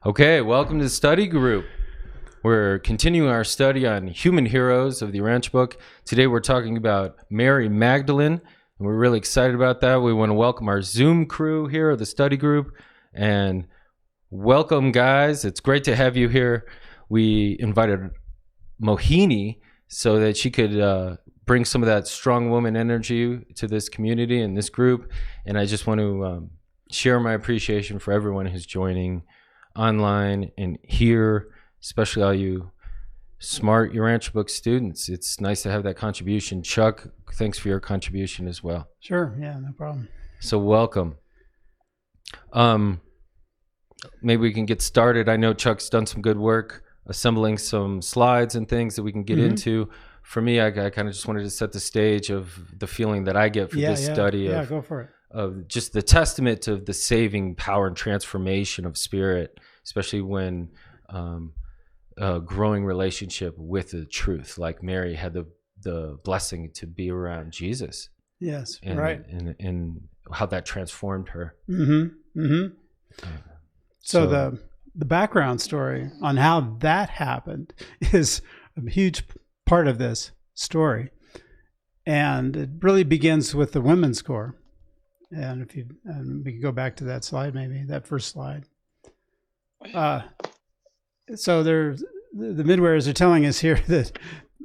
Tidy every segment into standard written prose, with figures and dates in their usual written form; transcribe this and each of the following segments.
Okay, welcome to the study group. We're continuing our study on human heroes of the Urantia book. Today we're talking about Mary Magdalene, and we're really excited about that. We want to welcome our Zoom crew here of the study group, and welcome, guys. It's great to have you here. We invited Mohini so that she could bring some of that strong woman energy to this community and this group, and I just want to share my appreciation for everyone who's joining online and here, especially all you smart Urantia book students. It's nice to have that contribution. Chuck, thanks for your contribution as well. Sure, yeah, no problem. So welcome. Maybe we can get started. I know Chuck's done some good work assembling some slides and things that we can get into. For me, I kind of just wanted to set the stage of the feeling that I get from this study. Yeah, go for it. Of just the testament of the saving power and transformation of spirit, especially when a growing relationship with the truth, like Mary had the blessing to be around Jesus. Yes, and, right. And how that transformed her. So the background story on how that happened is a huge part of this story. And it really begins with the women's corps. And if you, we can go back to that slide, maybe that first slide. So the midwives are telling us here that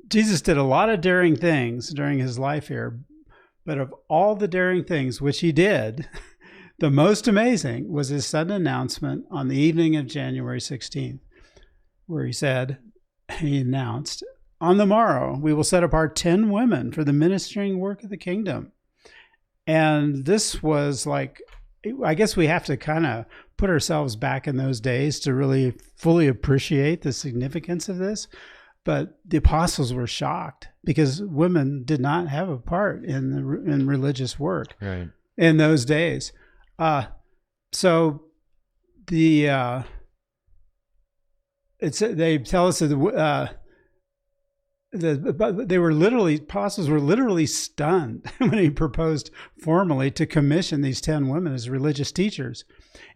Jesus did a lot of daring things during his life here, but of all the daring things which he did, the most amazing was his sudden announcement on the evening of January 16th, where he announced, "On the morrow, we will set apart 10 women for the ministering work of the kingdom." And this was like, I guess we have to kind of put ourselves back in those days to really fully appreciate the significance of this. But the apostles were shocked because women did not have a part in religious work in those days. So they tell us that the apostles were literally stunned when he proposed formally to commission these 10 women as religious teachers,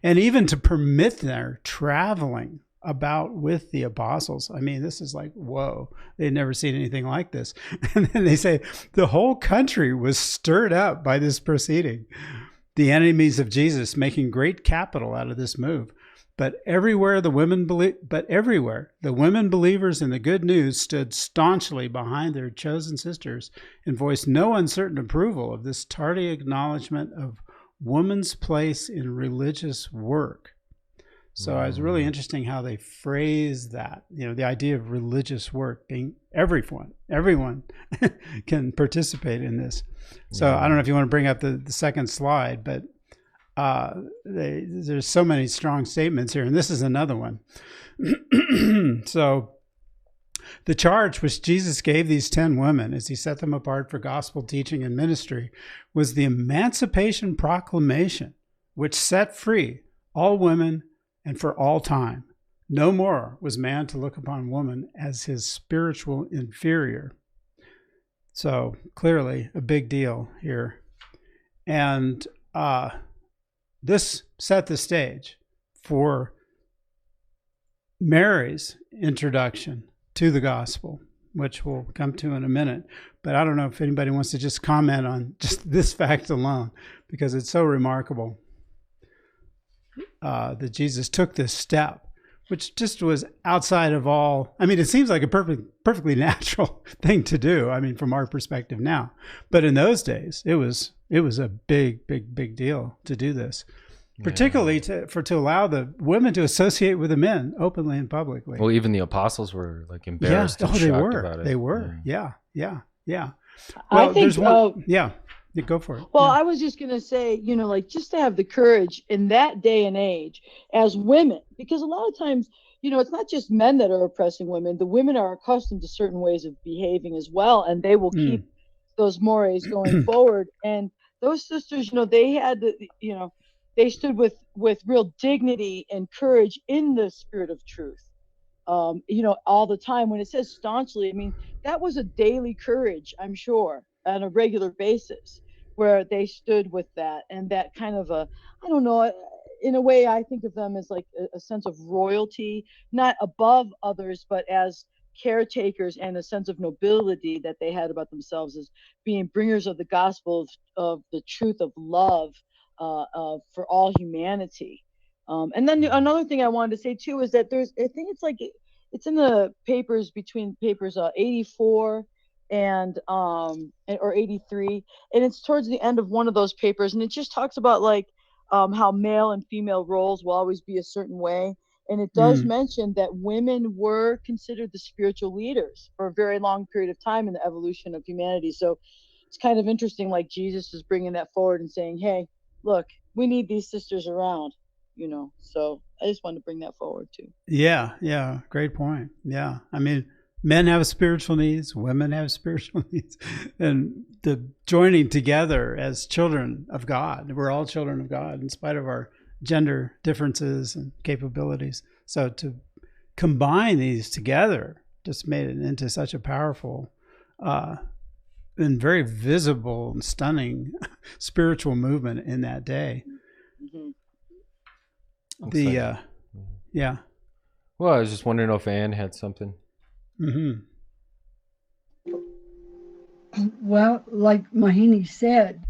and even to permit their traveling about with the apostles. I mean, this is like, whoa, they'd never seen anything like this. And then they say the whole country was stirred up by this proceeding, the enemies of Jesus making great capital out of this move. But everywhere the women believers in the good news stood staunchly behind their chosen sisters and voiced no uncertain approval of this tardy acknowledgement of woman's place in religious work. So it was really interesting how they phrased that, the idea of religious work being everyone can participate in this. So I don't know if you want to bring up the second slide, but there's so many strong statements here, and this is another one. So the charge which Jesus gave these 10 women as he set them apart for gospel teaching and ministry was the Emancipation Proclamation, which set free all women and for all time. No more was man to look upon woman as his spiritual inferior. So clearly a big deal here. And this set the stage for Mary's introduction to the gospel, which we'll come to in a minute. But I don't know if anybody wants to just comment on just this fact alone, because it's so remarkable that Jesus took this step, which just was outside of all. I mean, it seems like a perfectly natural thing to do. I mean, from our perspective now, but in those days, it was a big deal to do this, particularly to allow the women to associate with the men openly and publicly. Well, even the apostles were like embarrassed. Yeah. And shocked about it. They were. Yeah. Well, I think, there's one. You go for it. Well, I was just going to say, like just to have the courage in that day and age as women, because a lot of times, it's not just men that are oppressing women. The women are accustomed to certain ways of behaving as well, and they will keep those mores going forward. And those sisters, they had, they stood with real dignity and courage in the spirit of truth, all the time. When it says staunchly, I mean, that was a daily courage, I'm sure, on a regular basis, where they stood with that and that kind of I don't know, in a way, I think of them as like a sense of royalty, not above others, but as caretakers, and a sense of nobility that they had about themselves as being bringers of the gospel of the truth of love for all humanity. And then another thing I wanted to say too is that I think it's in the papers, between papers 84 and or 83, and it's towards the end of one of those papers, and it just talks about like how male and female roles will always be a certain way. And it does mention that women were considered the spiritual leaders for a very long period of time in the evolution of humanity. So it's kind of interesting, like Jesus is bringing that forward and saying, hey, look, we need these sisters around, So I just wanted to bring that forward too. Yeah. Great point. Yeah. I mean, men have spiritual needs, women have spiritual needs, and the joining together as children of God. We're all children of God in spite of our gender differences and capabilities. So to combine these together just made it into such a powerful and very visible and stunning spiritual movement in that day. Mm-hmm. Yeah. Well, I was just wondering if Anne had something. Mm-hmm. Well, like Mahini said,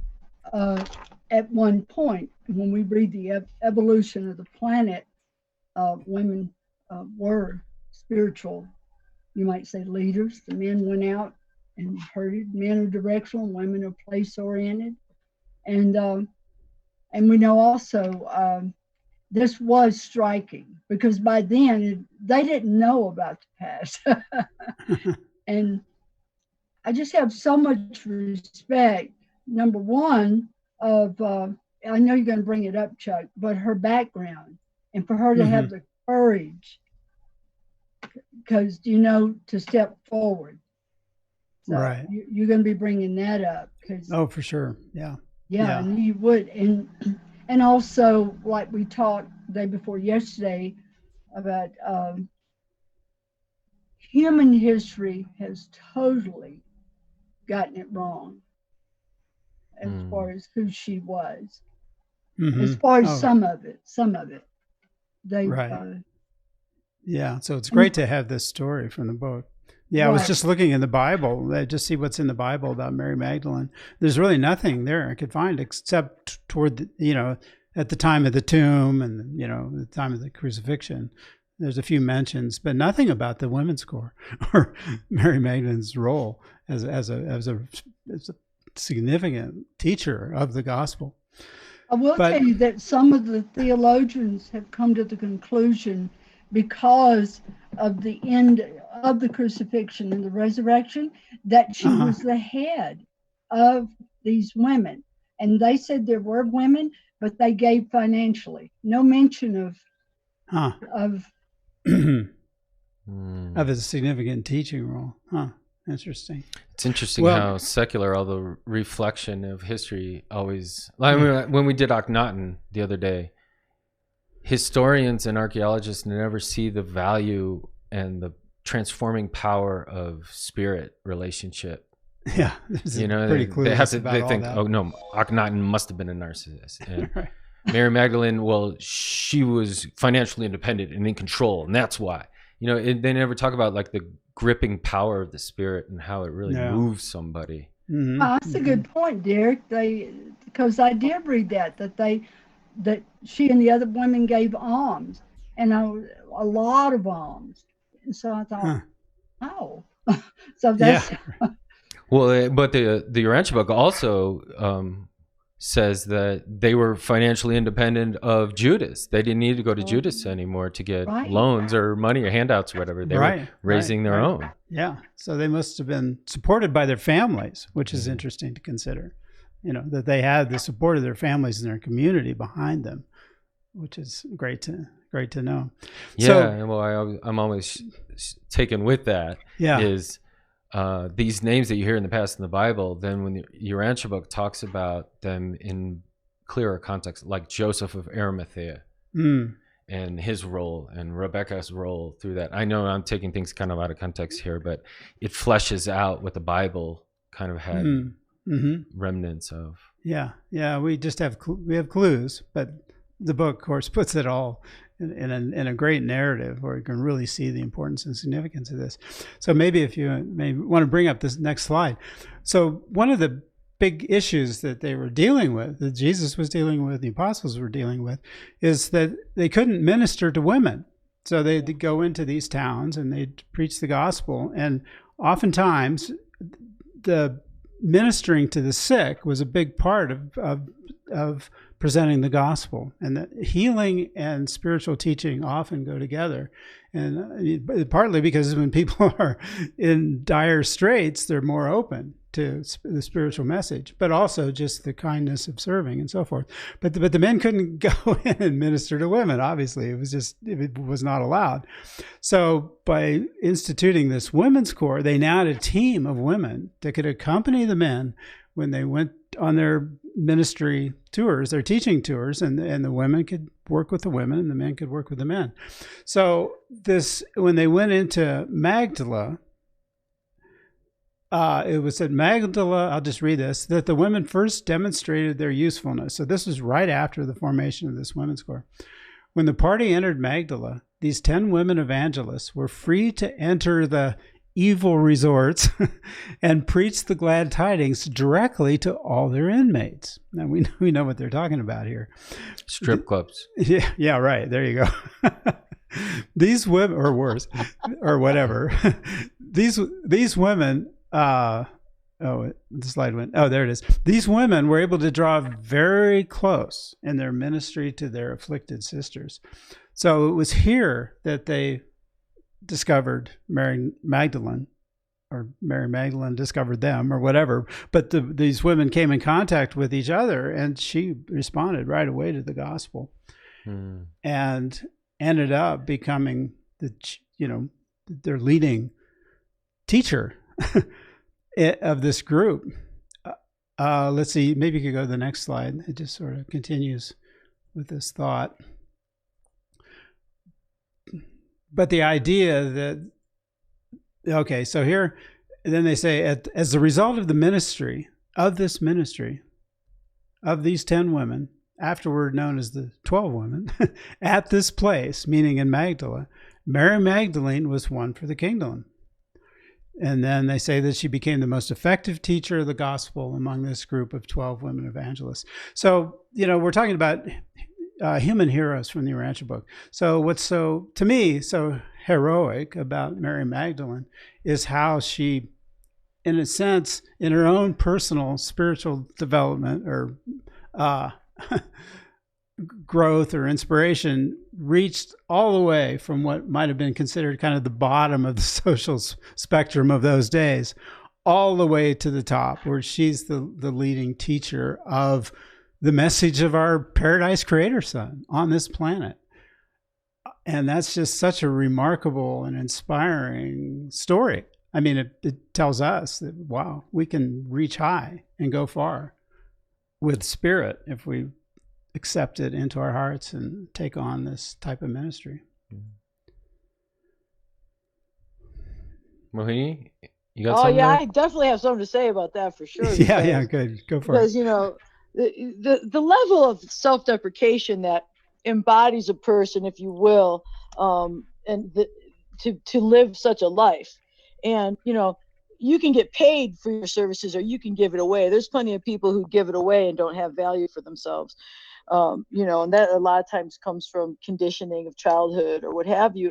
at one point, when we read the evolution of the planet, women were spiritual, you might say, leaders. The men went out and herded. Men are directional, women are place-oriented. And we know also this was striking, because by then they didn't know about the past. And I just have so much respect, number one, of, I know you're going to bring it up, Chuck, but her background, and for her to have the courage, because, to step forward. So right. You're going to be bringing that up. Oh, for sure. Yeah. Yeah, and you would. And also, like we talked the day before yesterday about human history has totally gotten it wrong as far as who she was. As far as some of it. They right. Yeah, so it's great to have this story from the book. Yeah, right. I was just looking in the Bible. I just see what's in the Bible about Mary Magdalene. There's really nothing there I could find except toward at the time of the tomb and the time of the crucifixion. There's a few mentions, but nothing about the women's corps or Mary Magdalene's role as a significant teacher of the gospel. I will tell you that some of the theologians have come to the conclusion, because of the end of the crucifixion and the resurrection, that she was the head of these women. And they said there were women, but they gave financially. No mention of of a significant teaching role. Interesting. It's interesting how secular all the reflection of history always. When we did Akhenaten the other day, historians and archaeologists never see the value and the transforming power of spirit relationship. Yeah, pretty clueless. They think, oh no, Akhenaten must have been a narcissist. And right. Mary Magdalene, well, she was financially independent and in control, and that's why. They never talk about like the gripping power of the spirit and how it really moves somebody. Mm-hmm. That's a good point, Derek. Because I did read that she and the other women gave alms, and a lot of alms. And so I thought, oh, so that's. Yeah. Well, but the Urantia book also says that they were financially independent of Judas. They didn't need to go to Judas anymore to get loans or money or handouts or whatever. They were raising their own. Yeah. So they must have been supported by their families, which is interesting to consider. That they had the support of their families and their community behind them, which is great to know. Yeah. So, I'm always taken with that. Yeah. Is these names that you hear in the past in the Bible, then when the Urantia book talks about them in clearer context, like Joseph of Arimathea and his role and Rebecca's role through that. I know I'm taking things kind of out of context here, but it fleshes out what the Bible kind of had remnants of. Yeah. We just have clues, but the book, of course, puts it all in a great narrative where you can really see the importance and significance of this. So maybe if you want to bring up this next slide. So one of the big issues that they were dealing with, that Jesus was dealing with, the apostles were dealing with, is that they couldn't minister to women. So they'd go into these towns and they'd preach the gospel. And oftentimes the ministering to the sick was a big part of presenting the gospel, and that healing and spiritual teaching often go together. And partly because when people are in dire straits, they're more open to the spiritual message, but also just the kindness of serving and so forth. But the men couldn't go in and minister to women. Obviously, it was not allowed. So by instituting this women's corps, they now had a team of women that could accompany the men when they went on their ministry tours, their teaching tours, and the women could work with the women and the men could work with the men. So when they went into Magdala, it was at Magdala, I'll just read this, that the women first demonstrated their usefulness. So this was right after the formation of this women's corps. When the party entered Magdala, these 10 women evangelists were free to enter the evil resorts and preach the glad tidings directly to all their inmates. Now we know what they're talking about here. Strip clubs. Yeah, right. There you go. These women, or worse, or whatever. These women. The slide went. Oh, there it is. These women were able to draw very close in their ministry to their afflicted sisters. So it was here that they discovered Mary Magdalene, or Mary Magdalene discovered them, or whatever. But these women came in contact with each other, and she responded right away to the gospel, and ended up becoming their leading teacher of this group. Let's see, maybe you could go to the next slide. It just sort of continues with this thought. But the idea that, okay, so here, then they say, as a result of the ministry, of these 10 women, afterward known as the 12 women, at this place, meaning in Magdala, Mary Magdalene was won for the kingdom. And then they say that she became the most effective teacher of the gospel among this group of 12 women evangelists. So, we're talking about human heroes from the Urantia book. So what's to me so heroic about Mary Magdalene is how she, in a sense, in her own personal spiritual development or growth or inspiration, reached all the way from what might have been considered kind of the bottom of the social spectrum of those days, all the way to the top, where she's the leading teacher of the message of our paradise creator son on this planet. And that's just such a remarkable and inspiring story. I mean, it tells us that, wow, we can reach high and go far with spirit if we accept it into our hearts and take on this type of ministry. Mohini, you got something? Oh yeah, I definitely have something to say about that for sure. Yeah, good. Go for it. Because the level of self-deprecation that embodies a person, if you will, to live such a life, and you can get paid for your services or you can give it away. There's plenty of people who give it away and don't have value for themselves, and that a lot of times comes from conditioning of childhood or what have you,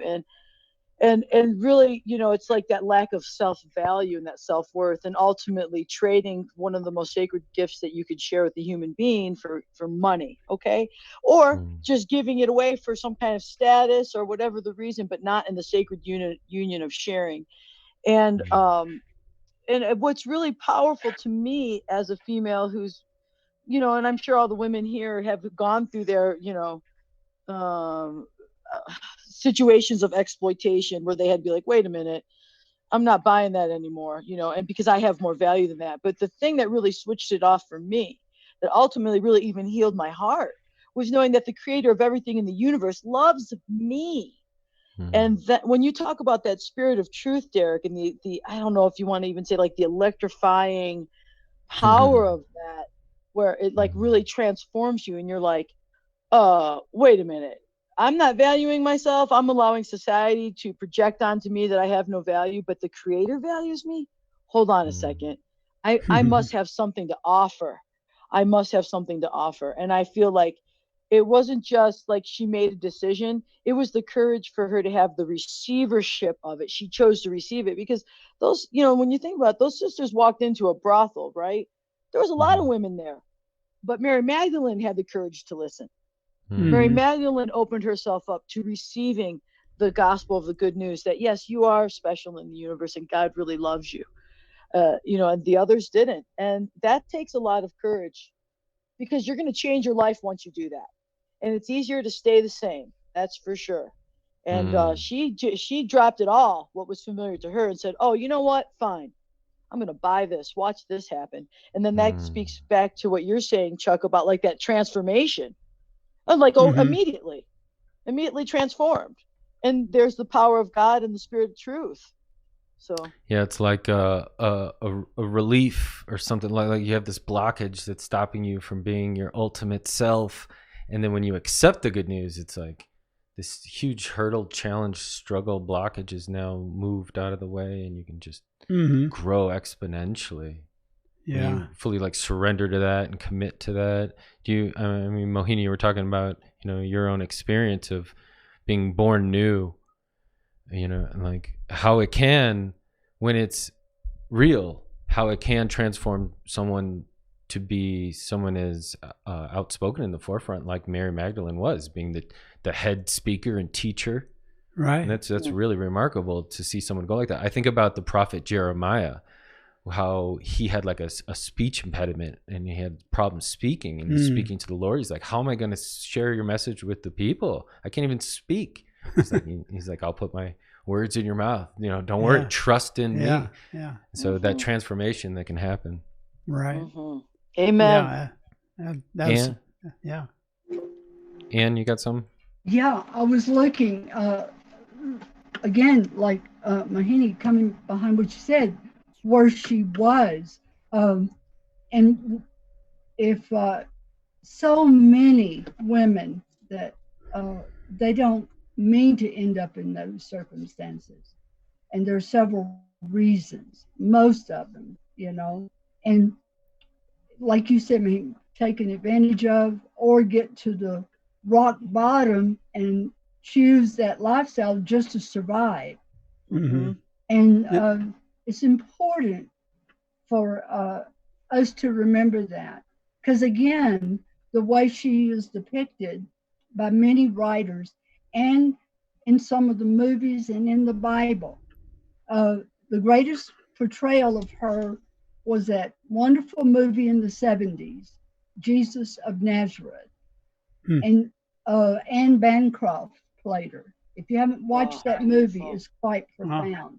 and really, it's like that lack of self-value and that self-worth, and ultimately trading one of the most sacred gifts that you could share with a human being for money, okay? Or just giving it away for some kind of status or whatever the reason, but not in the sacred union of sharing. And what's really powerful to me as a female who's, and I'm sure all the women here have gone through their, situations of exploitation where they had to be like, wait a minute, I'm not buying that anymore, and because I have more value than that. But the thing that really switched it off for me, that ultimately really even healed my heart, was knowing that the creator of everything in the universe loves me. And that when you talk about that spirit of truth, Derek, and the I don't know if you want to even say like the electrifying power of that, where it like really transforms you and you're like, wait a minute. I'm not valuing myself. I'm allowing society to project onto me that I have no value, but the creator values me. Hold on a second. I must have something to offer. I must have something to offer. And I feel like it wasn't just like she made a decision. It was the courage for her to have the receivership of it. She chose to receive it because those, when you think about it, those sisters walked into a brothel, right? There was a lot of women there, but Mary Magdalene had the courage to listen. Mary Magdalene opened herself up to receiving the gospel of the good news that, yes, you are special in the universe and God really loves you. And the others didn't. And that takes a lot of courage because you're going to change your life once you do that. And it's easier to stay the same. That's for sure. And she dropped it all, what was familiar to her, and said, oh, you know what? Fine. I'm going to buy this. Watch this happen. And then that speaks back to what you're saying, Chuck, about like that transformation. And like, immediately transformed. And there's the power of God and the spirit of truth. So yeah, it's like a relief or something, like you have this blockage that's stopping you from being your ultimate self, and then when you accept the good news, it's like this huge hurdle, challenge, struggle, blockage is now moved out of the way, and you can just grow exponentially. Yeah, when you fully like surrender to that and commit to that. I mean, Mohini, you were talking about your own experience of being born new, and like how it can, when it's real, how it can transform someone to be someone as outspoken in the forefront, like Mary Magdalene was, being the head speaker and teacher. right. And that's really remarkable to see someone go like that. I think about the prophet Jeremiah, how he had like a speech impediment and he had problems speaking, and he's speaking to the Lord. He's like, how am I going to share your message with the people? I can't even speak. He's like, I'll put my words in your mouth. Don't worry, trust in me. Yeah. So that transformation that can happen. Right. Amen. Yeah. Anne, you got some? Yeah, I was looking again, like Mahini, coming behind what you said, where she was, and if so many women that they don't mean to end up in those circumstances, and there are several reasons, most of them, and like you said, taken advantage of, or get to the rock bottom and choose that lifestyle just to survive. And it's important for us to remember that, because again, the way she is depicted by many writers and in some of the movies and in the Bible, the greatest portrayal of her was that wonderful movie in the 70s, Jesus of Nazareth. And Anne Bancroft played her. If you haven't watched that movie, it's quite profound.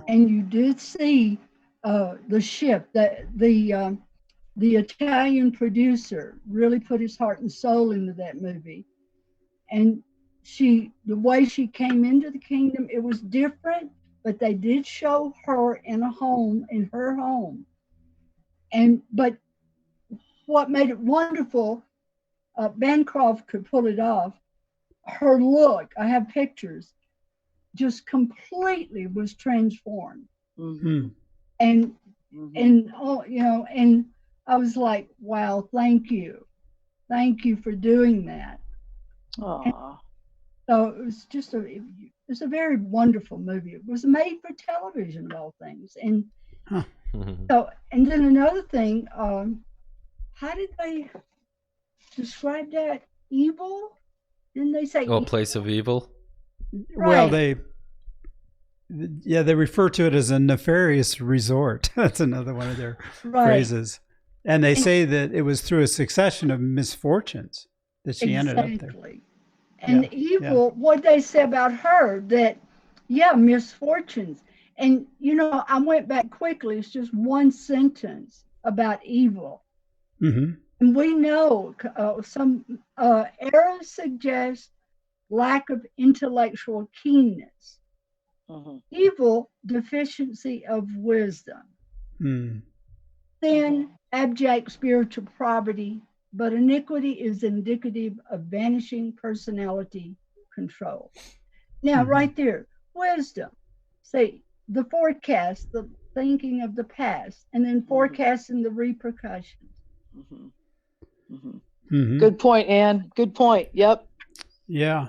And you did see the ship, that the Italian producer really put his heart and soul into that movie. And the way she came into the kingdom, it was different, but they did show her in her home. But what made it wonderful, Bancroft could pull it off. Her look, I have pictures, just completely was transformed. And and I was like, wow, thank you for doing that. So it was just it's a very wonderful movie. It was made for television, of all things. And so, and then another thing, how did they describe that? Evil? Didn't they say? Oh, place of evil. Right. Well, they refer to it as a nefarious resort. That's another one of their phrases. And they say that it was through a succession of misfortunes that she ended up there. And evil, what they say about her, that, misfortunes. And, I went back quickly. It's just one sentence about evil. And we know some errors suggest lack of intellectual keenness. Evil, deficiency of wisdom. Sin, abject spiritual poverty, but iniquity is indicative of vanishing personality control. Now, right there, wisdom. Say the forecast, the thinking of the past, and then forecasting the repercussions. Good point, Anne. Good point. Yep. Yeah.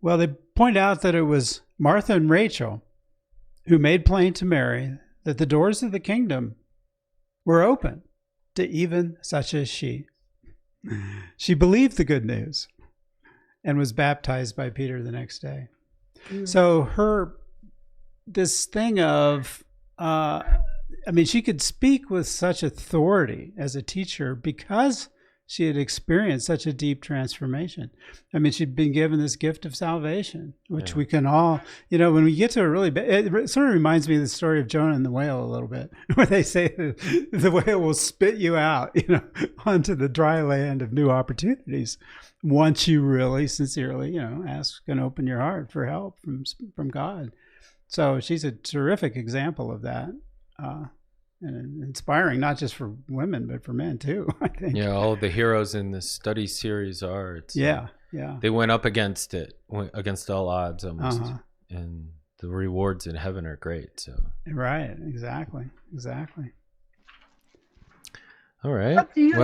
Well, they point out that it was Martha and Rachel who made plain to Mary that the doors of the kingdom were open to even such as she. She believed the good news and was baptized by Peter the next day. So this thing of, she could speak with such authority as a teacher because she had experienced such a deep transformation. She'd been given this gift of salvation, which we can all, when we get to a really bad, it sort of reminds me of the story of Jonah and the whale a little bit, where they say that the whale will spit you out, onto the dry land of new opportunities once you really sincerely, ask and open your heart for help from God. So she's a terrific example of that. And inspiring, not just for women, but for men too, I think. Yeah, all of the heroes in the study series are. They went up against all odds almost. And the rewards in heaven are great. So. Right, exactly. All right. Do you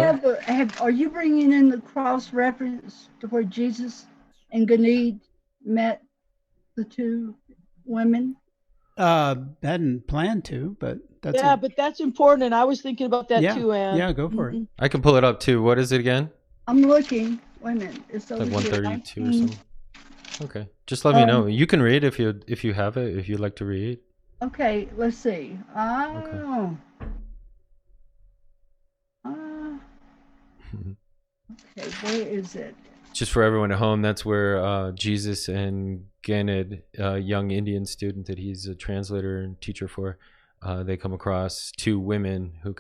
are you bringing in the cross reference to where Jesus and Ganid met the two women? Hadn't planned to, but that's but that's important, and I was thinking about that too, Anne. Yeah, go for it. I can pull it up too. What is it again? I'm looking. Wait a minute. It's over like 132 here. or something. Okay, just let me know. You can read if you have it, if you'd like to read. Okay, let's see. Okay, where is it? Just for everyone at home, that's where Jesus and Ganid, a young Indian student that he's a translator and teacher for, they come across two women who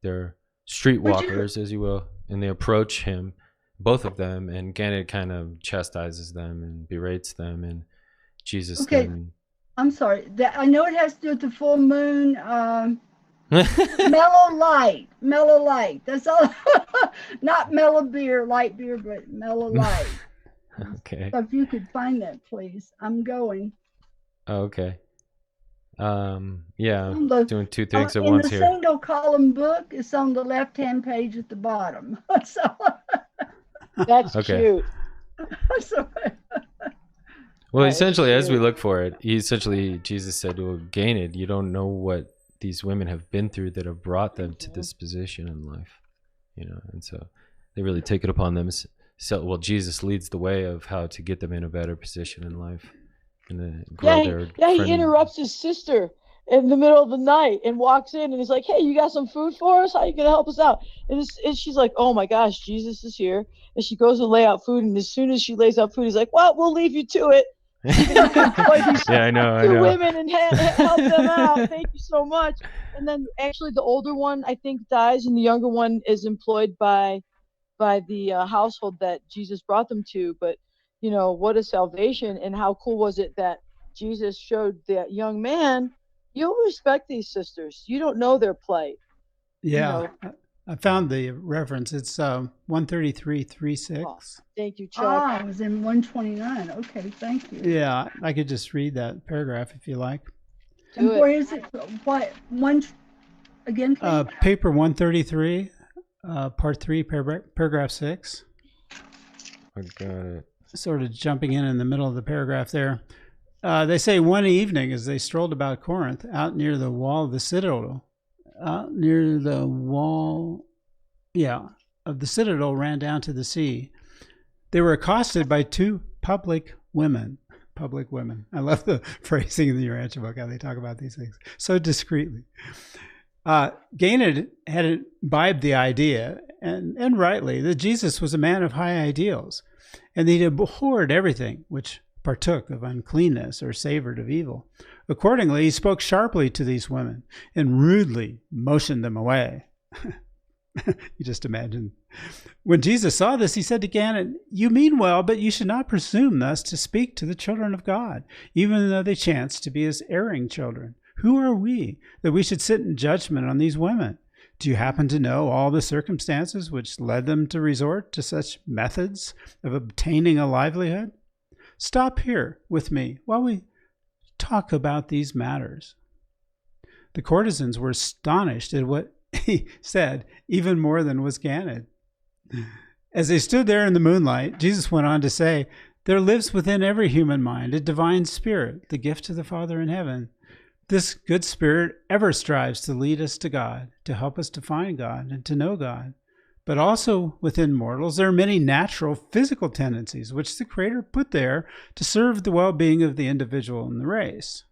they're streetwalkers, as you will, and they approach him, both of them, and Ganid kind of chastises them and berates them, and Jesus then... I'm sorry. I know it has to do with the full moon. Mellow light. That's all. Not mellow beer, light beer, but mellow light. Okay. So if you could find that, please. I'm going. Oh, okay. Doing two things at once here. In the single column book, it's on the left-hand page at the bottom. So that's cute. Well, essentially, as we look for it, Jesus said to Ganid, you don't know what these women have been through that have brought them to this position in life, and so they really take it upon them. So, Jesus leads the way of how to get them in a better position in life and grow he interrupts his sister in the middle of the night and walks in and he's like, hey, you got some food for us? How are you going to help us out? And she's like, oh my gosh, Jesus is here. And she goes to lay out food. And as soon as she lays out food, he's like, well, we'll leave you to it. I know. Women and help them out. Thank you so much. And then actually the older one, I think, dies, and the younger one is employed by the household that Jesus brought them to. But what a salvation, and how cool was it that Jesus showed that young man, you'll respect these sisters. You don't know their plight. Yeah. I found the reference. It's 133:36. Oh, thank you, Chuck. It was in 129. Okay, thank you. Yeah, I could just read that paragraph if you like. And where is it? What one again? Paper 133, part 3, paragraph 6. I got it. Sort of jumping in the middle of the paragraph there. They say one evening as they strolled about Corinth, out near the wall of the citadel, of the citadel ran down to the sea. They were accosted by two public women. I love the phrasing in the Urantia book, how they talk about these things so discreetly. Ganid had imbibed the idea, and rightly, that Jesus was a man of high ideals, and that he abhorred everything which partook of uncleanness or savored of evil. Accordingly, he spoke sharply to these women and rudely motioned them away. You just imagine. When Jesus saw this, he said to Ganid, you mean well, but you should not presume thus to speak to the children of God, even though they chance to be as erring children. Who are we that we should sit in judgment on these women? Do you happen to know all the circumstances which led them to resort to such methods of obtaining a livelihood? Stop here with me while we talk about these matters. The courtesans were astonished at what he said, even more than was Ganid. As they stood there in the moonlight, Jesus went on to say, there lives within every human mind a divine spirit, the gift of the Father in heaven. This good spirit ever strives to lead us to God, to help us to find God and to know God. But also within mortals, there are many natural physical tendencies which the Creator put there to serve the well-being of the individual and the race.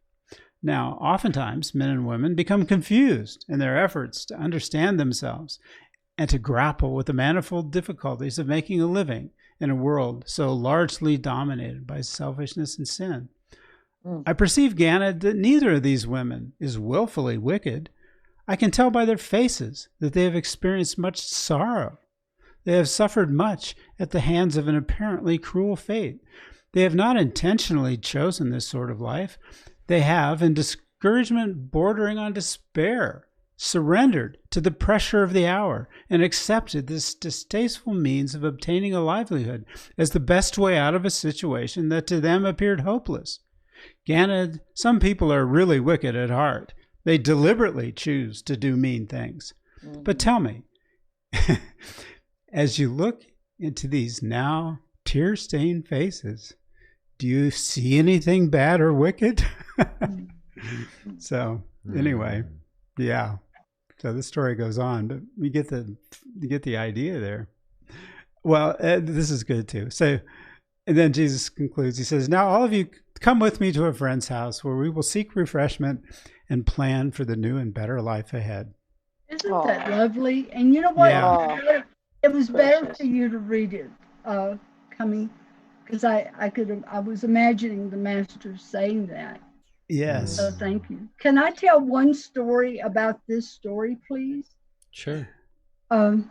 Now, oftentimes, men and women become confused in their efforts to understand themselves and to grapple with the manifold difficulties of making a living in a world so largely dominated by selfishness and sin. I perceive, Ganid, that neither of these women is willfully wicked. I can tell by their faces that they have experienced much sorrow. They have suffered much at the hands of an apparently cruel fate. They have not intentionally chosen this sort of life. They have, in discouragement bordering on despair, surrendered to the pressure of the hour and accepted this distasteful means of obtaining a livelihood as the best way out of a situation that to them appeared hopeless. Ganid, some people are really wicked at heart. They deliberately choose to do mean things. But tell me, as you look into these now tear-stained faces, do you see anything bad or wicked? So, anyway, yeah. So the story goes on, but you get the idea there. Well, this is good too. So, and then Jesus concludes. He says, now all of you come with me to a friend's house where we will seek refreshment and plan for the new and better life ahead. Isn't that lovely? And you know what? Yeah. It was better for you to read it coming, because I was imagining the master saying that. Yes. So thank you. Can I tell one story about this story, please? Sure. When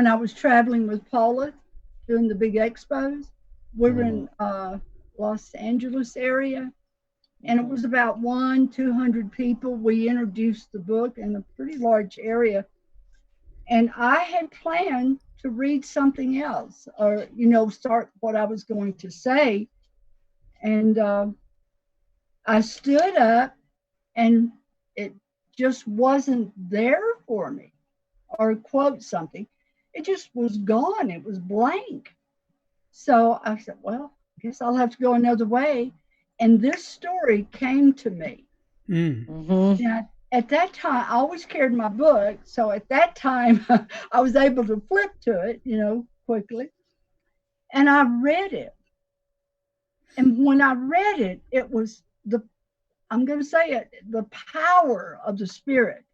I was traveling with Paula doing the big expos, we were in Los Angeles area, and it was about 200 people. We introduced the book in a pretty large area, and I had planned to read something else, or start what I was going to say, and I stood up, and it just wasn't there for me, or quote something. It just was gone. It was blank. So I said, well, I guess I'll have to go another way. And this story came to me. Now, at that time, I always carried my book. So at that time, I was able to flip to it, quickly. And I read it. And when I read it, it was I'm going to say it, the power of the Spirit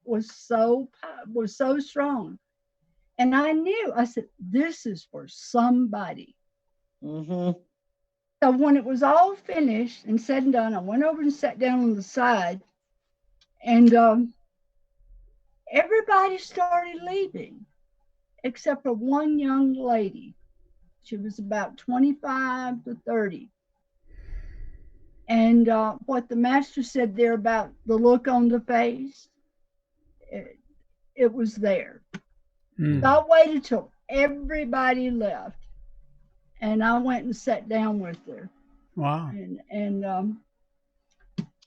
was so strong. And I said, this is for somebody. So when it was all finished and said and done, I went over and sat down on the side, and everybody started leaving except for one young lady. She was about 25 to 30. And what the master said there about the look on the face, it was there. So I waited till everybody left, and I went and sat down with her. Wow. And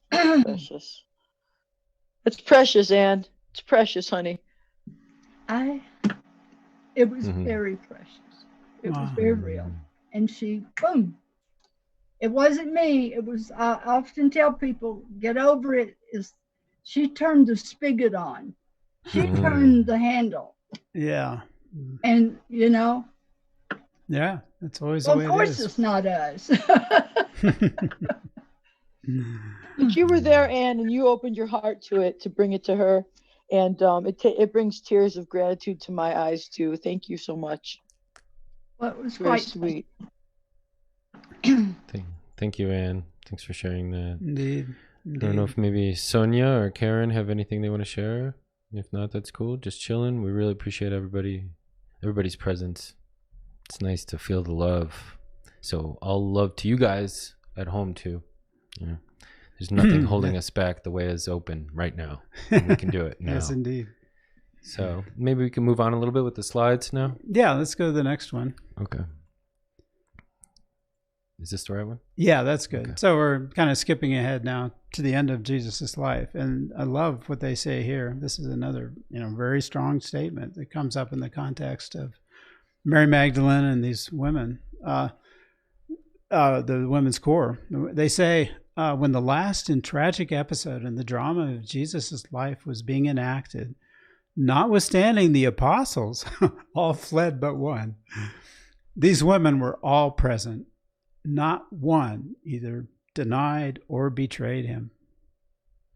precious. It's precious, Anne. It's precious, honey. It was very precious. It was very real. And she, boom. It wasn't me. It was, I often tell people, get over it. She turned the spigot on. She turned the handle. Yeah. And, Yeah, that's always the way it is. Of course it's not us. But you were there, Anne, and you opened your heart to it, to bring it to her. And it brings tears of gratitude to my eyes, too. Thank you so much. Well, it was Very quite sweet. Thank you, Anne. Thanks for sharing that. Indeed. I don't know if maybe Sonia or Karen have anything they want to share. If not, that's cool. Just chilling. We really appreciate everybody's presence. It's nice to feel the love. So all love to you guys at home too. Yeah. There's nothing holding us back. The way is open right now. And we can do it now. Yes, indeed. So maybe we can move on a little bit with the slides now. Yeah, let's go to the next one. Okay. Is this the right one? Yeah, that's good. Okay. So we're kind of skipping ahead now to the end of Jesus's life. And I love what they say here. This is another, very strong statement that comes up in the context of Mary Magdalene and these women, the women's core. They say, when the last and tragic episode in the drama of Jesus's life was being enacted, notwithstanding the apostles all fled but one, these women were all present. Not one either denied or betrayed him.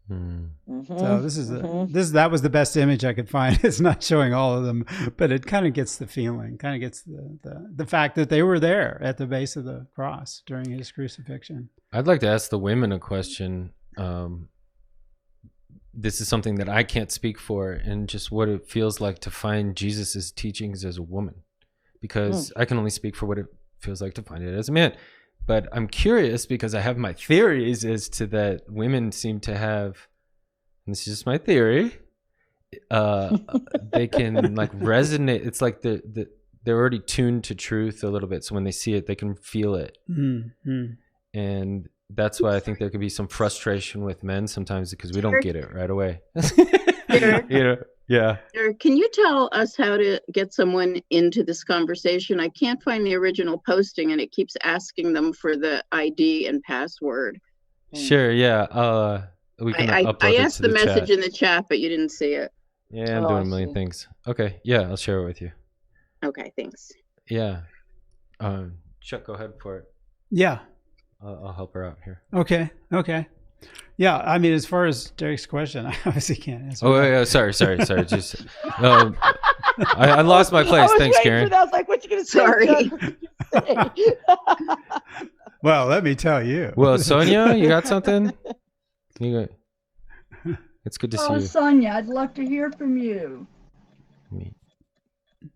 So that was the best image I could find. It's not showing all of them, but it kind of gets the feeling, kind of gets the fact that they were there at the base of the cross during his crucifixion. I'd like to ask the women a question. This is something that I can't speak for, and just what it feels like to find Jesus's teachings as a woman, because I can only speak for what it feels like to find it as a man. But I'm curious because I have my theories as to that women seem to have, and this is just my theory, they can like resonate. It's like they're already tuned to truth a little bit. So when they see it, they can feel it. And that's why I think there could be some frustration with men sometimes because we don't get it right away. Yeah. Can you tell us how to get someone into this conversation? I can't find the original posting and it keeps asking them for the ID and password. Sure, yeah. We can upload I it asked to the the message chat. in the chat, but you didn't see it. Yeah, I'm doing a million things. Okay, yeah, I'll share it with you. Okay, thanks. Yeah. Chuck, go ahead for it. Yeah. I'll help her out here. Okay. Yeah, I mean, as far as Derek's question, I obviously can't answer. Oh, yeah, sorry. Just, I lost my place. Thanks, Karen. I was like, what you gonna say? Sorry. Well, let me tell you. Well, Sonia, you got something? It's good to see Oh, you. Sonia, I'd love to hear from you.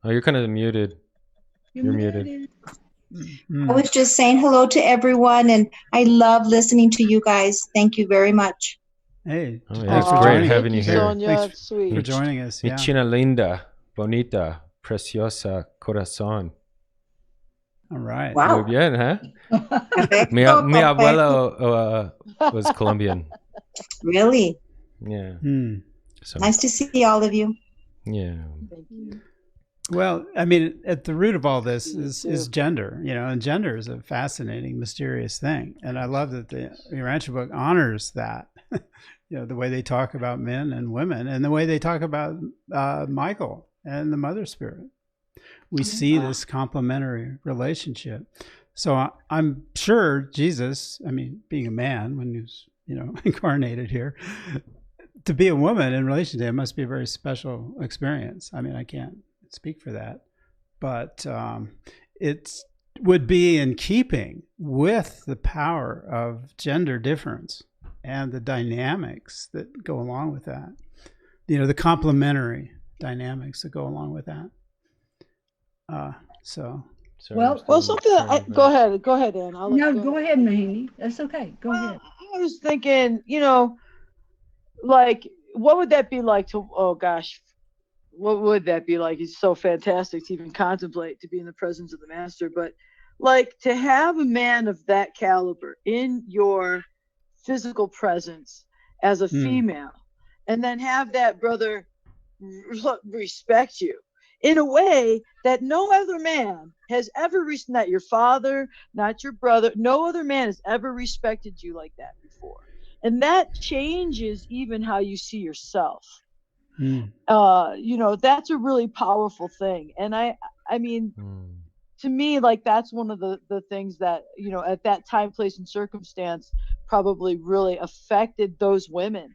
Oh, you're kind of muted. You're muted. I was just saying hello to everyone, and I love listening to you guys. Thank you very much. Hey, Oh, yeah, thanks it's for great joining. having you here. Sonia, Thanks that's sweet. for joining us. Mi Yeah. china linda, bonita, preciosa, corazón. All right. Muy Wow. bien, huh? Mi abuelo was Colombian. Really Yeah. So, nice to see all of you. yeah. Thank you. Well, I mean, at the root of all this is gender, and gender is a fascinating, mysterious thing. And I love that the Urantia book honors that, the way they talk about men and women and the way they talk about Michael and the Mother Spirit. We see this complementary relationship. So I'm sure Jesus, I mean, being a man when he was, incarnated here, to be a woman in relation to him must be a very special experience. I mean, I can't speak for that, but it would be in keeping with the power of gender difference and the dynamics that go along with that, the complementary dynamics that go along with that. Sorry, Well, Something that go ahead, Ann. Go ahead, Mahini. That's okay. Go ahead. I was thinking, like, what would that be like to? Oh gosh, what would that be like? It's so fantastic to even contemplate to be in the presence of the Master, but like to have a man of that caliber in your physical presence as a female, and then have that brother respect you in a way that no other man has ever, not your father, not your brother, no other man has ever respected you like that before. And that changes even how you see yourself. That's a really powerful thing. And I mean, to me, like, that's one of the things that, at that time, place, and circumstance probably really affected those women,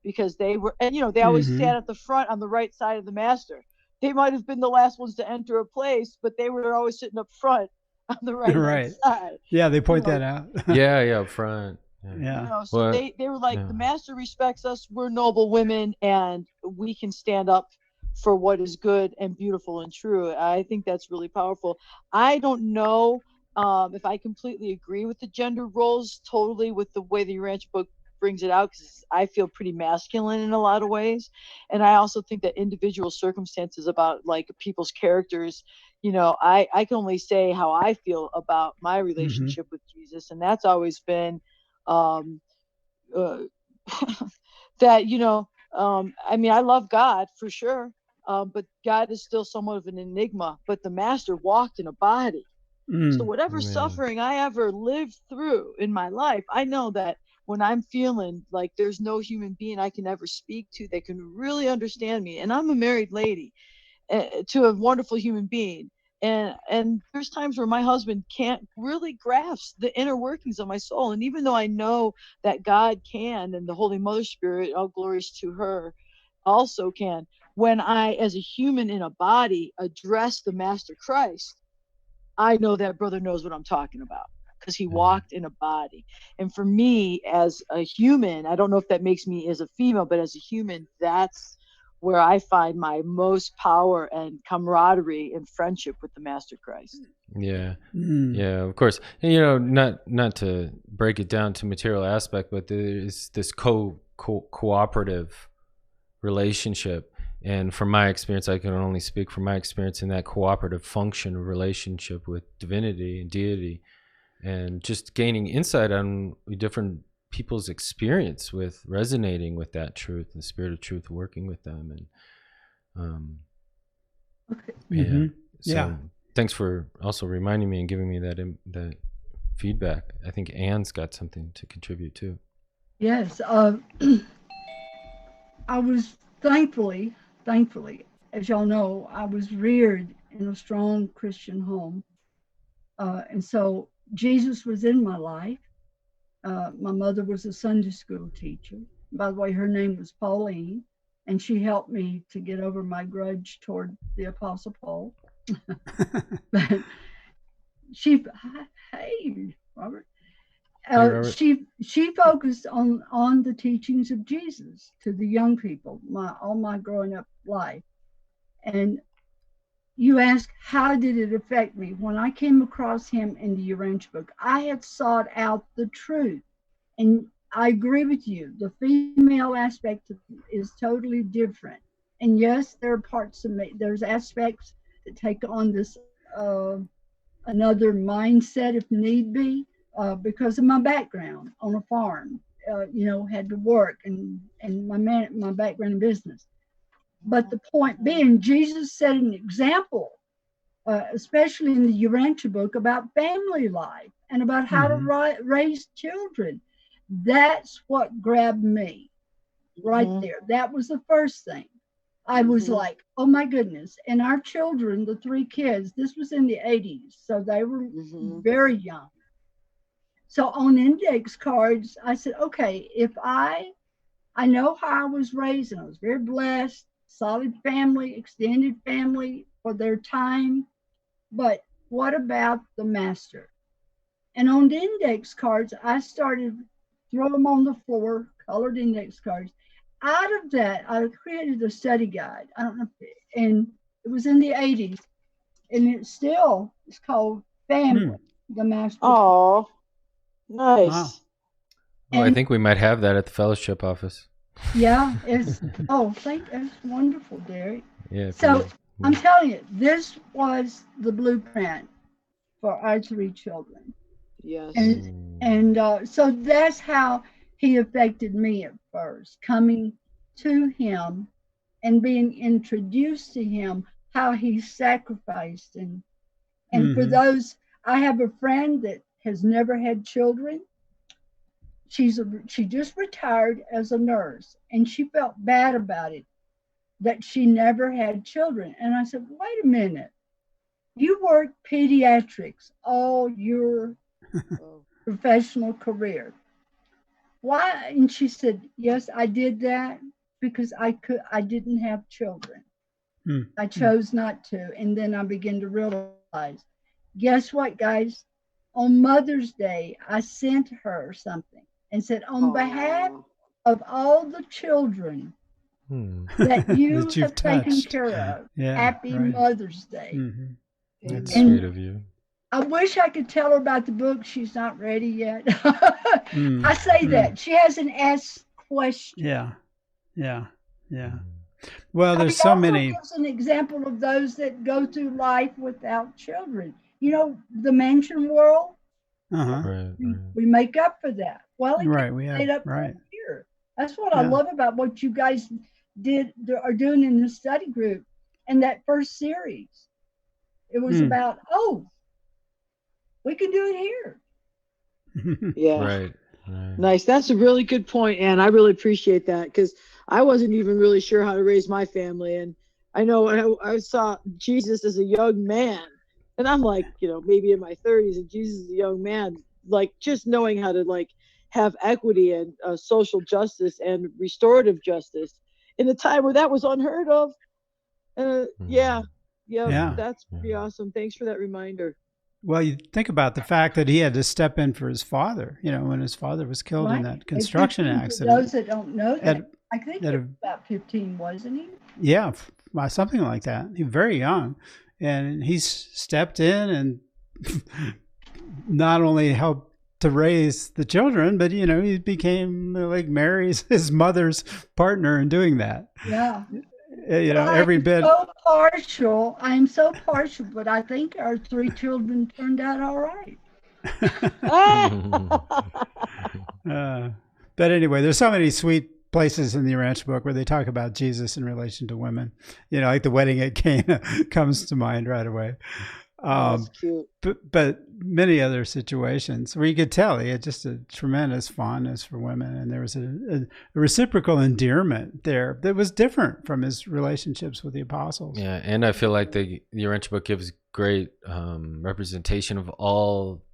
because they were, and, they always sat at the front on the right side of the Master. They might have been the last ones to enter a place, but they were always sitting up front on the right side. Yeah, they point that out. Yeah, up front. Yeah. So they were like, the Master respects us. We're noble women, and we can stand up for what is good and beautiful and true. I think that's really powerful. I don't know if I completely agree with the gender roles totally with the way the Urantia book brings it out because I feel pretty masculine in a lot of ways. And I also think that individual circumstances about like people's characters, you know, I can only say how I feel about my relationship with Jesus. And that's always been uh, that, you know, I mean, I love God for sure, but God is still somewhat of an enigma. But the master walked in a body. So whatever suffering I ever lived through in my life, I know that when I'm feeling like there's no human being I can ever speak to that can really understand me, and I'm a married lady to a wonderful human being, and there's times where my husband can't really grasp the inner workings of my soul, and even though I know that God can, and the Holy Mother Spirit, all glories to her, also can, when I, as a human in a body, address the Master Christ, I know that brother knows what I'm talking about because he walked in a body. And for me, as a human, I don't know if that makes me as a female, but as a human, that's where I find my most power and camaraderie and friendship with the Master Christ. Yeah. Yeah, of course. And, you know, not to break it down to material aspect, but there's this cooperative relationship. And from my experience, I can only speak from my experience in that cooperative function relationship with divinity and deity, and just gaining insight on different people's experience with resonating with that truth, the spirit of truth working with them. And so thanks for also reminding me and giving me that feedback. I think Anne's got something to contribute too. Yes. I was thankfully, as y'all know, I was reared in a strong Christian home. And so Jesus was in my life. My mother was a Sunday school teacher. By the way, her name was Pauline, and she helped me to get over my grudge toward the Apostle Paul. But hey, Robert. She focused on the teachings of Jesus to the young people all my growing up life. And you ask, how did it affect me? When I came across him in the Urantia book, I had sought out the truth. And I agree with you. The female aspect is totally different. And yes, there are parts of me, there's aspects that take on this another mindset if need be. Because of my background on a farm, had to work and my background in business. But the point being, Jesus set an example, especially in the Urantia book, about family life and about how to raise children. That's what grabbed me right there. That was the first thing. I was like, oh my goodness. And our children, the 3 kids, this was in the 80s, so they were very young. So on index cards, I said, okay, if I know how I was raised, and I was very blessed, solid family, extended family for their time, but what about the master? And on the index cards, I started throw them on the floor, colored index cards. Out of that, I created a study guide. I don't know, and it was in the 80s, and it's called Family, the Master. Oh. Nice. Wow. Oh, I think we might have that at the fellowship office. Yeah, it's that's wonderful, Derek. Yeah. So I'm telling you, this was the blueprint for our 3 children. Yes. And so that's how he affected me at first, coming to him and being introduced to him, how he sacrificed and for those, I have a friend that has never had children. She just retired as a nurse, and she felt bad about it, that she never had children. And I said, wait a minute, you worked pediatrics all your professional career. Why? And she said, yes, I did that because I didn't have children. I chose not to. And then I began to realize, guess what, guys? On Mother's Day, I sent her something and said, on behalf of all the children that you have taken care of, happy Mother's Day. That's sweet of you. I wish I could tell her about the book. She's not ready yet. Mm, I say mm. that. She hasn't asked questions. Yeah. Well, But there's he so also many. gives an example of those that go through life without children. You know, the mansion world, Uh-huh. Right. we make up for that. Well, it Right. We have made up for right. it here. That's what I Yeah. love about what you guys are doing in the study group. And that first series, it was about, we can do it here. Yeah. Right. Nice. That's a really good point, Anne. I really appreciate that because I wasn't even really sure how to raise my family. And I know I saw Jesus as a young man, and I'm like, maybe in my 30s, and Jesus is a young man, like just knowing how to like have equity and social justice and restorative justice in a time where that was unheard of. Yeah, that's pretty awesome. Thanks for that reminder. Well, you think about the fact that he had to step in for his father, when his father was killed in that construction accident. For those that don't know that, I think he was about 15, wasn't he? Yeah, something like that. He was very young. And he stepped in and not only helped to raise the children, but, he became like his mother's partner in doing that. Yeah. Every bit. I'm so partial, but I think our 3 children turned out all right. But anyway, there's so many sweet places in the Urantia book where they talk about Jesus in relation to women. Like the wedding at Cana comes to mind right away. That's cute. But many other situations where you could tell he had just a tremendous fondness for women, and there was a reciprocal endearment there that was different from his relationships with the apostles. Yeah, and I feel like the Urantia book gives great representation of all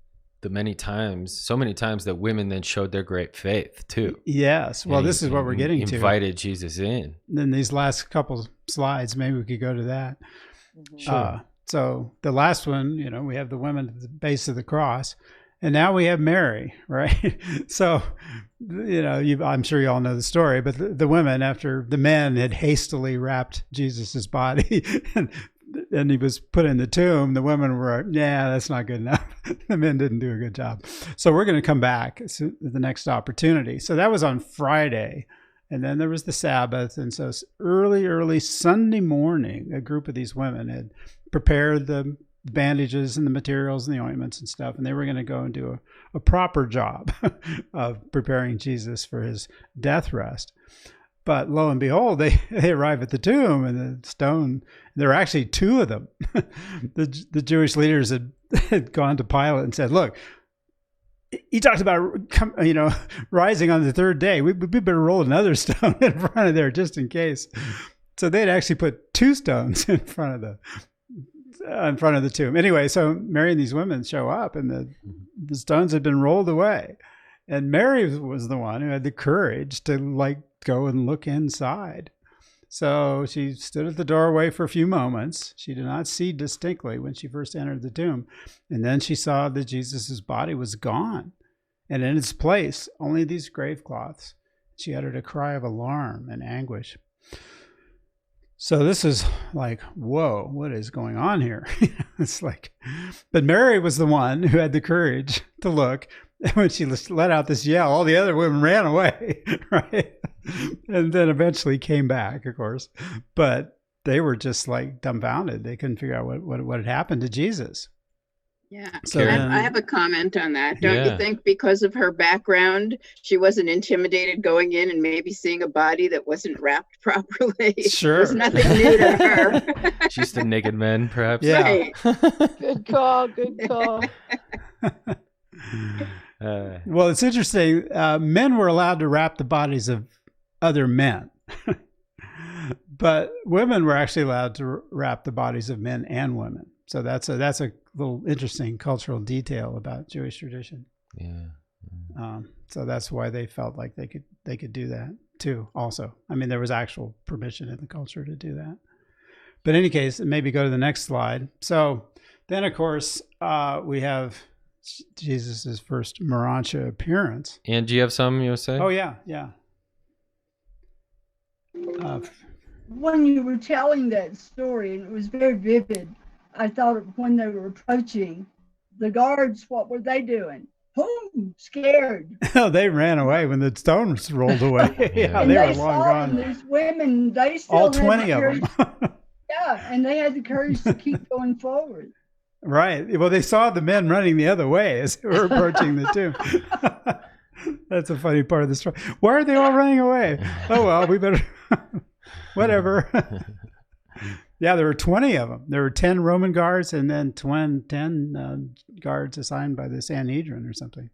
the so many times that women then showed their great faith too. Yes. Well, this is what we're getting to. Invited Jesus in. Then these last couple slides, maybe we could go to that. Sure. So the last one, we have the women at the base of the cross, and now we have Mary, right? So, I'm sure you all know the story, but the women, after the men had hastily wrapped Jesus's body and he was put in the tomb, the women were, that's not good enough. The men didn't do a good job. So we're going to come back at the next opportunity. So that was on Friday. And then there was the Sabbath. And so early Sunday morning, a group of these women had prepared the bandages and the materials and the ointments and stuff. And they were going to go and do a proper job of preparing Jesus for his death rest. But lo and behold, they arrive at the tomb, and the stone, there are actually 2 of them. The Jewish leaders had gone to Pilate and said, look, he talks about, rising on the 3rd day. We better roll another stone in front of there just in case. So they'd actually put 2 stones in front of the tomb. Anyway, so Mary and these women show up, and the stones had been rolled away. And Mary was the one who had the courage to go and look inside. So she stood at the doorway for a few moments. She did not see distinctly when she first entered the tomb. And then she saw that Jesus's body was gone. And in its place, only these grave cloths. She uttered a cry of alarm and anguish. So this is like, whoa, what is going on here? But Mary was the one who had the courage to look. And when she let out this yell, all the other women ran away, right? And then eventually came back, of course. But they were just dumbfounded. They couldn't figure out what had happened to Jesus. Yeah. So I have a comment on that. Don't you think because of her background, she wasn't intimidated going in and maybe seeing a body that wasn't wrapped properly? Sure. It was nothing new to her. She's the naked men, perhaps. Yeah. Right. Good call. Well, it's interesting. Men were allowed to wrap the bodies of other men, but women were actually allowed to wrap the bodies of men and women. So that's a little interesting cultural detail about Jewish tradition. Yeah. So that's why they felt like they could do that too. Also, I mean, there was actual permission in the culture to do that. But in any case, maybe go to the next slide. So then, of course, we have Jesus' first Urantia appearance. And do you have some you say? Oh, yeah. When you were telling that story, and it was very vivid, I thought of when they were approaching the guards, what were they doing? Boom, scared. Oh, they ran away when the stones rolled away. Yeah, And they they were long saw them, gone. these women, they still All had the 20 of courage. them. Yeah, and they had the courage to keep going forward. Right. Well, they saw the men running the other way as they were approaching the tomb. That's a funny part of the story. Why are they all running away? Oh, well, we better, whatever. Yeah, there were 20 of them. There were 10 Roman guards and then 10 guards assigned by the Sanhedrin or something.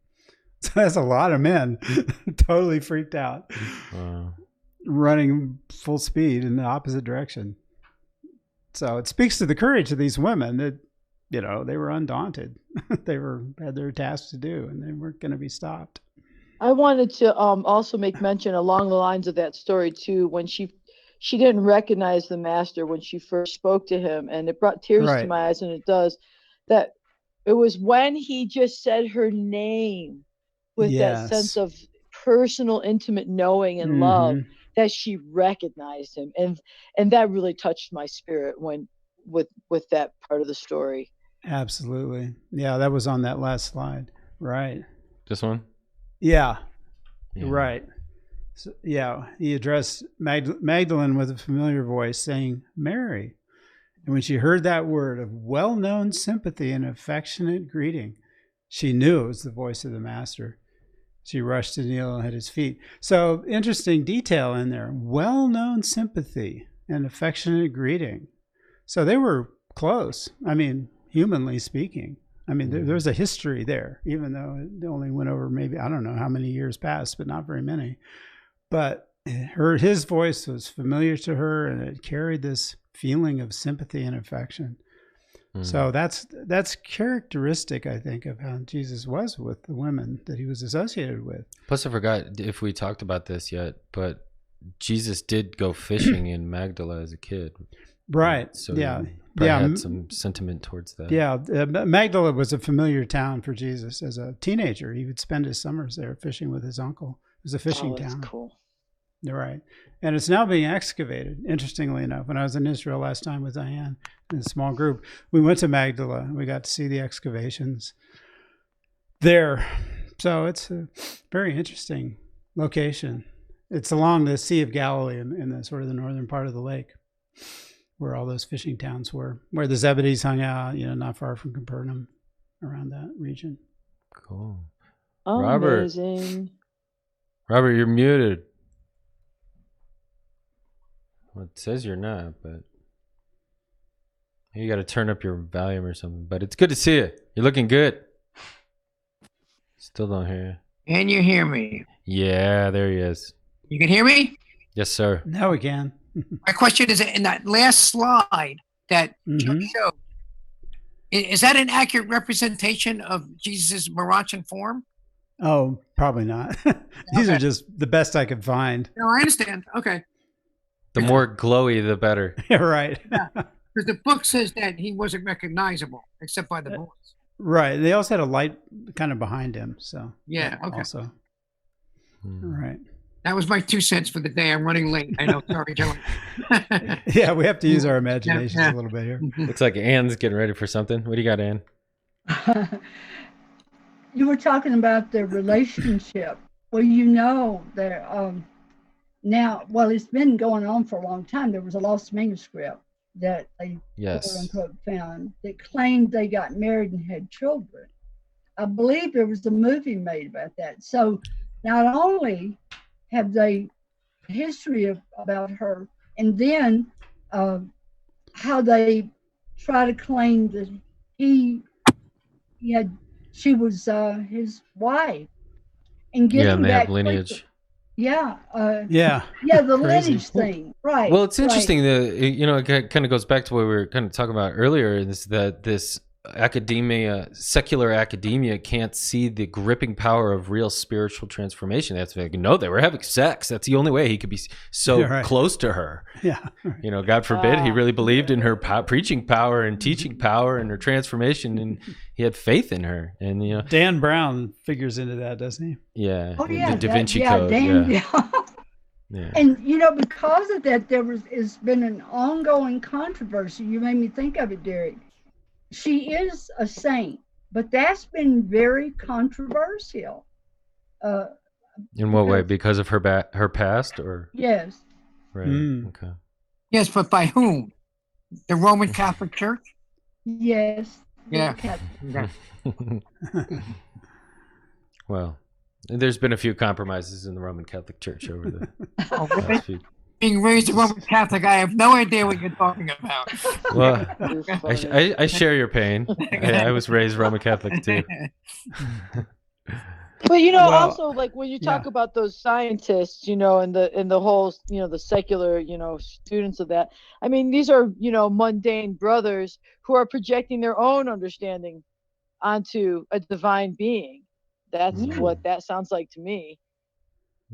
So that's a lot of men totally freaked out, running full speed in the opposite direction. So it speaks to the courage of these women that, you know, they were undaunted. They had their tasks to do, and they weren't going to be stopped. I wanted to also make mention along the lines of that story too, when she didn't recognize the master when she first spoke to him, and it brought tears to my eyes, and it does, that it was when he just said her name with that sense of personal, intimate knowing and love that she recognized him, and that really touched my spirit when with that part of the story. Absolutely. Yeah, that was on that last slide. Right. This one? Yeah. Right. So, yeah, he addressed Magdalene with a familiar voice saying, Mary. And when she heard that word of well-known sympathy and affectionate greeting, she knew it was the voice of the master. She rushed to kneel at his feet. So interesting detail in there. Well-known sympathy and affectionate greeting. So they were close. I mean, humanly speaking. I mean, there's a history there, even though it only went over maybe, I don't know how many years passed, but not very many. But his voice was familiar to her, and it carried this feeling of sympathy and affection. So that's characteristic, I think, of how Jesus was with the women that he was associated with. Plus, I forgot if we talked about this yet, but Jesus did go fishing in Magdala as a kid. Right. So he had some sentiment towards that. Yeah. Magdala was a familiar town for Jesus as a teenager. He would spend his summers there fishing with his uncle. It was a fishing town. That's cool. Right. And it's now being excavated, interestingly enough. When I was in Israel last time with Diane in a small group, we went to Magdala. We got to see the excavations there. So it's a very interesting location. It's along the Sea of Galilee in the sort of the northern part of the lake, where all those fishing towns were, where the Zebedees hung out, not far from Capernaum, around that region. Cool. Amazing. Robert, you're muted. Well, it says you're not, but you got to turn up your volume or something. But it's good to see you. You're looking good. Still don't hear you. Can you hear me? Yeah, there he is. You can hear me? Yes, sir. Now we can. My question is, in that last slide that Joe showed, is that an accurate representation of Jesus' Marantian form? Oh, probably not. These are just the best I could find. No, I understand. Okay. The more glowy, the better. Right. Because the book says that he wasn't recognizable except by the voice. Right. They also had a light kind of behind him. So yeah. Okay. Also. Right. That was my 2 cents for the day. I'm running late. I know. Sorry, Joe. Yeah, we have to use our imaginations a little bit here. Looks like Anne's getting ready for something. What do you got, Anne? You were talking about the relationship. Well, there now, well, it's been going on for a long time. There was a lost manuscript that they quote unquote found that claimed they got married and had children. I believe there was a movie made about that. So not only have they history about her, and then how they try to claim that she was his wife, and get him they back have lineage. The lineage thing, right? Well, it's interesting that it kind of goes back to what we were kind of talking about earlier, is that this secular academia can't see the gripping power of real spiritual transformation. That's like, no, they were having sex. That's the only way he could be so close to her. Yeah. God forbid he really believed in her preaching power and teaching power and her transformation, and he had faith in her. And Dan Brown figures into that, doesn't he? Yeah. Oh yeah. The Da Vinci Code. Yeah. And because of that, it's been an ongoing controversy. You made me think of it, Derek. She is a saint, But that's been very controversial. In what way? Because- Because of her past, or Yes. right? Okay. Yes, but by whom? The Roman Catholic Church? Yes. Yeah. Catholic. Well, there's been a few compromises in the Roman Catholic Church over the Oh, past few. being raised a Roman Catholic, I have no idea what you're talking about. Well, You're funny. I share your pain. I was raised Roman Catholic too. But Well, also like when you talk yeah. about those scientists, and the whole, the secular, students of that. I mean, these are, mundane brothers who are projecting their own understanding onto a divine being. That's what that sounds like to me.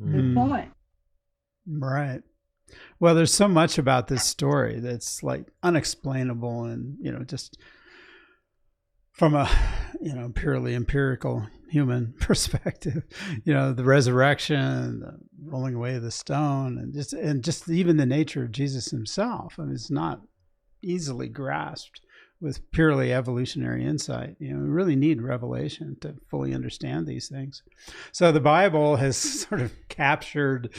Good point. Right. Well, there's so much about this story that's like unexplainable, and just from a purely empirical human perspective, the resurrection, the rolling away of the stone, and just even the nature of Jesus himself. I mean, it's not easily grasped with purely evolutionary insight. We really need revelation to fully understand these things. So the Bible has sort of captured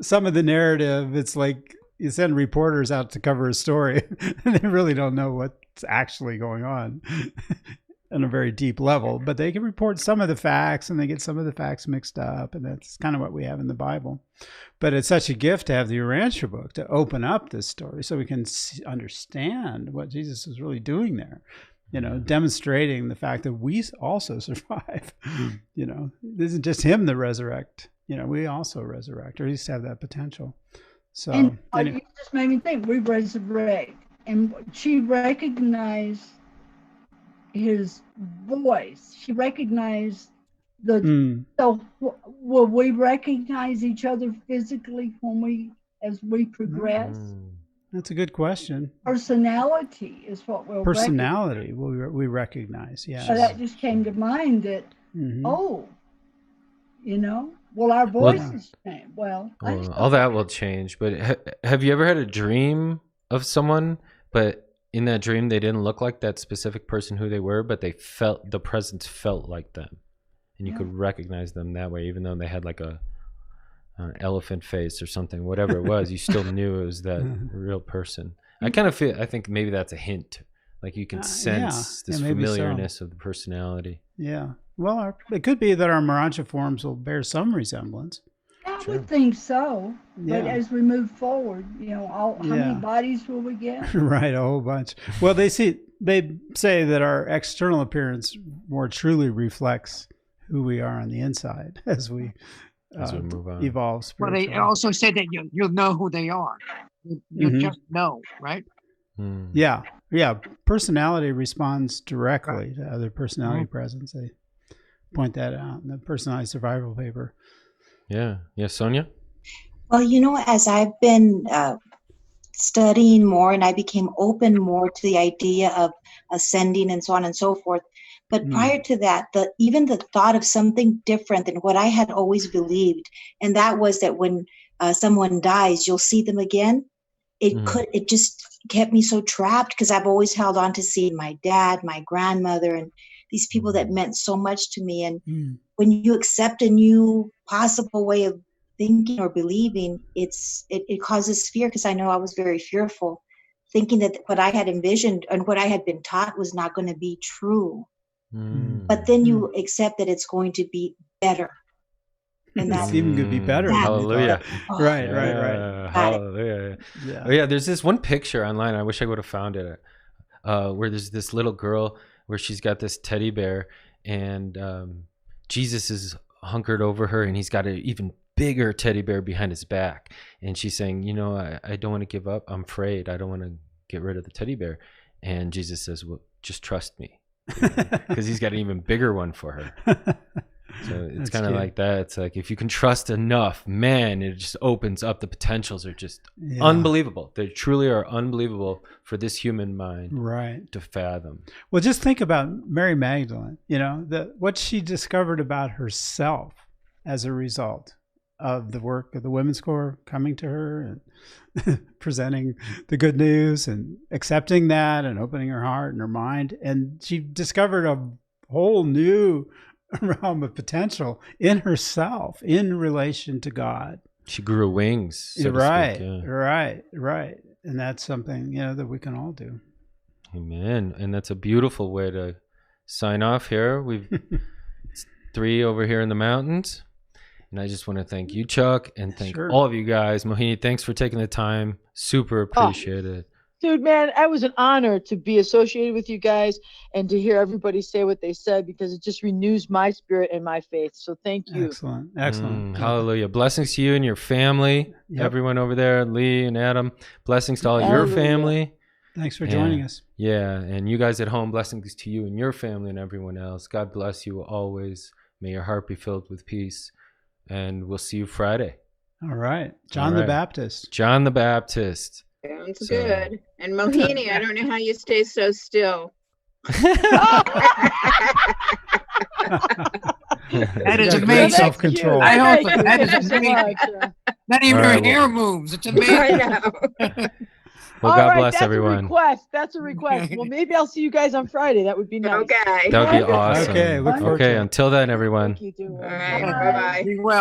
some of the narrative. It's like you send reporters out to cover a story and they really don't know what's actually going on on a very deep level, but they can report some of the facts and they get some of the facts mixed up. And that's kind of what we have in the Bible. But it's such a gift to have the Urantia book to open up this story so we can understand what Jesus is really doing there, demonstrating the fact that we also survive. It isn't just him that resurrect, we also resurrect, or at least have that potential. So And you just made me think, we resurrect. And she recognized his voice. She recognized so will we recognize each other physically as we progress? That's a good question. Personality is what we'll Personality we recognize, yeah. So that just came to mind that, our voices change. Well, all that will change. But have you ever had a dream of someone, but in that dream they didn't look like that specific person who they were, but they felt, the presence felt like them, and you could recognize them that way, even though they had like an elephant face or something, whatever it was, you still knew it was that real person. I think maybe that's a hint, like you can sense this familiarness of the personality. Yeah. Well, it could be that our Urantia forms will bear some resemblance. I would think so. But as we move forward, how many bodies will we get? Right, a whole bunch. Well, they say that our external appearance more truly reflects who we are on the inside as we move on. Evolve spiritually. Well, they also say that you'll know who they are. You'll just know, right? Yeah. Personality responds directly to other personality presence. They point that out in the personality survival paper. Yeah. Sonia? Well, as I've been studying more and I became open more to the idea of ascending and so on and so forth. But prior to that, even the thought of something different than what I had always believed, and that was that when someone dies, you'll see them again. It just kept me so trapped because I've always held on to seeing my dad, my grandmother, and these people that meant so much to me. And when you accept a new possible way of thinking or believing, it causes fear, because I know I was very fearful, thinking that what I had envisioned and what I had been taught was not going to be true. But then you accept that it's going to be better. And it's even going to be better. Hallelujah. Right. Hallelujah. Yeah. Oh, yeah. There's this one picture online. I wish I would have found it. Where there's this little girl where she's got this teddy bear, and Jesus is hunkered over her, and he's got an even bigger teddy bear behind his back. And she's saying, I don't want to give up. I'm afraid. I don't want to get rid of the teddy bear. And Jesus says, well, just trust me. Because he's got an even bigger one for her. So it's kind of like that. It's like, if you can trust enough, man, it just opens up. The potentials are just unbelievable. They truly are unbelievable for this human mind to fathom. Well, just think about Mary Magdalene, what she discovered about herself as a result of the work of the Women's Corps coming to her and presenting the good news and accepting that and opening her heart and her mind. And she discovered a whole new realm of potential in herself in relation to God. She grew wings. So Right, to speak, yeah. right. And that's something, that we can all do. Amen. And that's a beautiful way to sign off here. We've it's 3 over here in the mountains. And I just want to thank you, Chuck, and thank all of you guys. Mohini, thanks for taking the time. Super appreciate it. Dude, man, it was an honor to be associated with you guys and to hear everybody say what they said, because it just renews my spirit and my faith. So thank you. Excellent. Hallelujah. Blessings to you and your family, everyone over there, Lee and Adam. Blessings to all your family. Thanks for joining us. Yeah, and you guys at home, blessings to you and your family and everyone else. God bless you always. May your heart be filled with peace. And we'll see you Friday. All right. John the Baptist. John the Baptist. Sounds good. And Mohini, I don't know how you stay so still. That is amazing. Self-control. I hope that is amazing. Not even her hair moves. It's amazing. I know. Well, God bless that's everyone. That's a request. Well, maybe I'll see you guys on Friday. That would be nice. Okay. That would be awesome. Okay, look forward to it. Until then, everyone. Thank you, All right. Bye-bye. Be well.